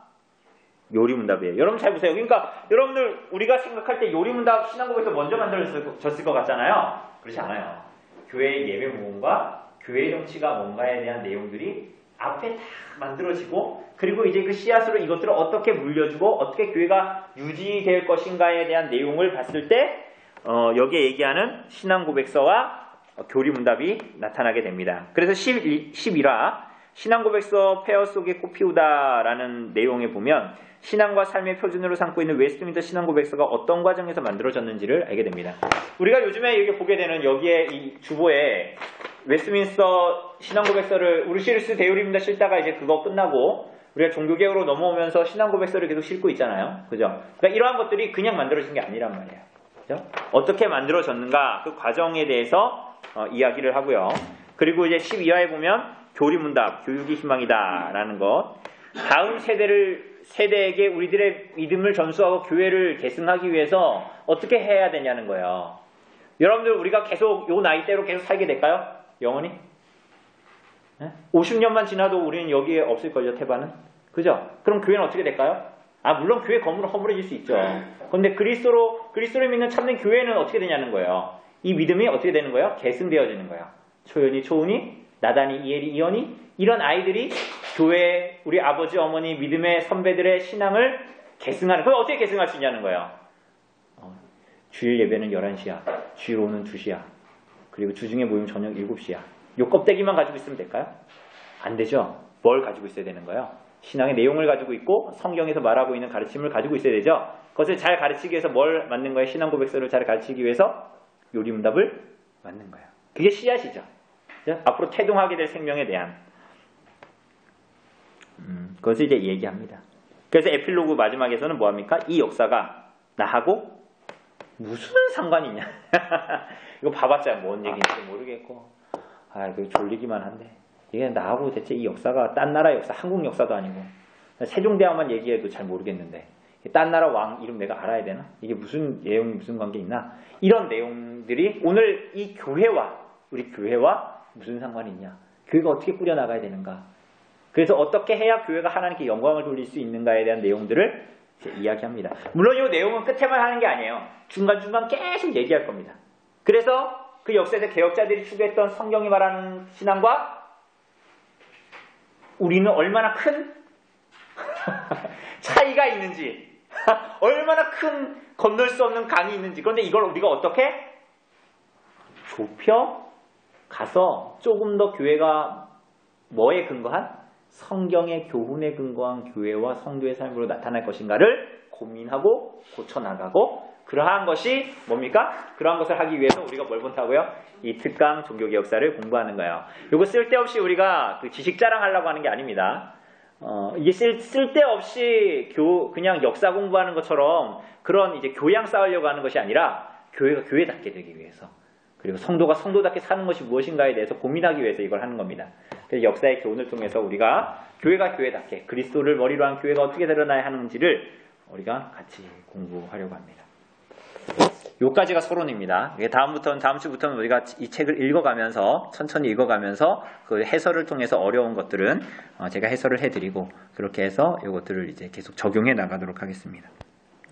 요리문답이에요. 여러분 잘 보세요. 그러니까 여러분들 우리가 생각할 때 요리문답, 신앙고백서 먼저 만들어졌을 것 같잖아요. 그렇지 않아요. 교회의 예배 모범과 교회 정치가 뭔가에 대한 내용들이 앞에 다 만들어지고, 그리고 이제 그 씨앗으로 이것들을 어떻게 물려주고 어떻게 교회가 유지될 것인가에 대한 내용을 봤을 때 여기에 얘기하는 신앙고백서와 교리문답이 나타나게 됩니다. 그래서 11화 신앙고백서 폐허 속에 꽃 피우다라는 내용에 보면 신앙과 삶의 표준으로 삼고 있는 웨스트민스터 신앙고백서가 어떤 과정에서 만들어졌는지를 알게 됩니다. 우리가 요즘에 이렇게 보게 되는 여기에 이 주보에 웨스트민스터 신앙고백서를 우리 시리스 대요리문답 실다가 이제 그거 끝나고 우리가 종교개혁으로 넘어오면서 신앙고백서를 계속 싣고 있잖아요. 그죠? 그러니까 이러한 것들이 그냥 만들어진 게 아니란 말이에요. 그죠? 어떻게 만들어졌는가 그 과정에 대해서 이야기를 하고요. 그리고 이제 12화에 보면 교리문답, 교육이 희망이다라는 것. 다음 세대에게 우리들의 믿음을 전수하고 교회를 계승하기 위해서 어떻게 해야 되냐는 거예요. 여러분들 우리가 계속 요 나이대로 계속 살게 될까요? 영원히? 네? 50년만 지나도 우리는 여기에 없을걸요, 태반은? 그죠? 그럼 교회는 어떻게 될까요? 물론 교회 건물은 허물어질 수 있죠. 그런데 그리스도를 믿는 참된 교회는 어떻게 되냐는 거예요. 이 믿음이 어떻게 되는 거예요? 계승되어지는 거예요. 초연이, 초은이, 나단이, 이엘이, 이언이, 이런 아이들이 교회, 우리 아버지, 어머니, 믿음의 선배들의 신앙을 계승하는, 그걸 어떻게 계승할 수 있냐는 거예요. 주일 예배는 11시야. 주일 오는 2시야. 그리고 주중에 모임 저녁 7시야. 요 껍데기만 가지고 있으면 될까요? 안 되죠. 뭘 가지고 있어야 되는 거예요? 신앙의 내용을 가지고 있고 성경에서 말하고 있는 가르침을 가지고 있어야 되죠. 그것을 잘 가르치기 위해서 뭘 만든 거예요? 신앙 고백서를 잘 가르치기 위해서 요리문답을 만든 거예요. 그게 씨앗이죠. 그죠? 앞으로 태동하게 될 생명에 대한 그것을 이제 얘기합니다. 그래서 에필로그 마지막에서는 뭐합니까? 이 역사가 나하고 무슨 상관이 있냐. 이거 봐봤자 뭔 얘기인지 모르겠고 그 졸리기만 한데 이게 나하고 대체 이 역사가 딴 나라 역사, 한국 역사도 아니고 세종대왕만 얘기해도 잘 모르겠는데 딴 나라 왕 이름 내가 알아야 되나? 이게 무슨 내용이 무슨 관계 있나? 이런 내용들이 오늘 이 교회와 우리 교회와 무슨 상관이 있냐? 교회가 어떻게 꾸려나가야 되는가? 그래서 어떻게 해야 교회가 하나님께 영광을 돌릴 수 있는가에 대한 내용들을 이야기합니다. 물론 이 내용은 끝에만 하는 게 아니에요. 중간중간 계속 얘기할 겁니다. 그래서 그 역사에서 개혁자들이 추구했던 성경이 말하는 신앙과 우리는 얼마나 큰 차이가 있는지 얼마나 큰 건널 수 없는 강이 있는지 그런데 이걸 우리가 어떻게 좁혀 가서 조금 더 교회가 뭐에 근거한? 성경의 교훈에 근거한 교회와 성도의 삶으로 나타날 것인가를 고민하고 고쳐나가고 그러한 것이 뭡니까? 그러한 것을 하기 위해서 우리가 뭘 본다고요? 이 특강 종교개혁사를 공부하는 거예요. 이거 쓸데없이 우리가 그 지식 자랑하려고 하는 게 아닙니다. 이게 쓸데없이 그냥 역사 공부하는 것처럼 그런 이제 교양 쌓으려고 하는 것이 아니라 교회가 교회답게 되기 위해서 그리고 성도가 성도답게 사는 것이 무엇인가에 대해서 고민하기 위해서 이걸 하는 겁니다. 그래서 역사의 교훈을 통해서 우리가 교회가 교회답게 그리스도를 머리로 한 교회가 어떻게 드러나야 하는지를 우리가 같이 공부하려고 합니다. 요까지가 서론입니다. 다음 주부터는 우리가 이 책을 읽어가면서 천천히 읽어가면서 그 해설을 통해서 어려운 것들은 제가 해설을 해드리고 그렇게 해서 이것들을 이제 계속 적용해 나가도록 하겠습니다.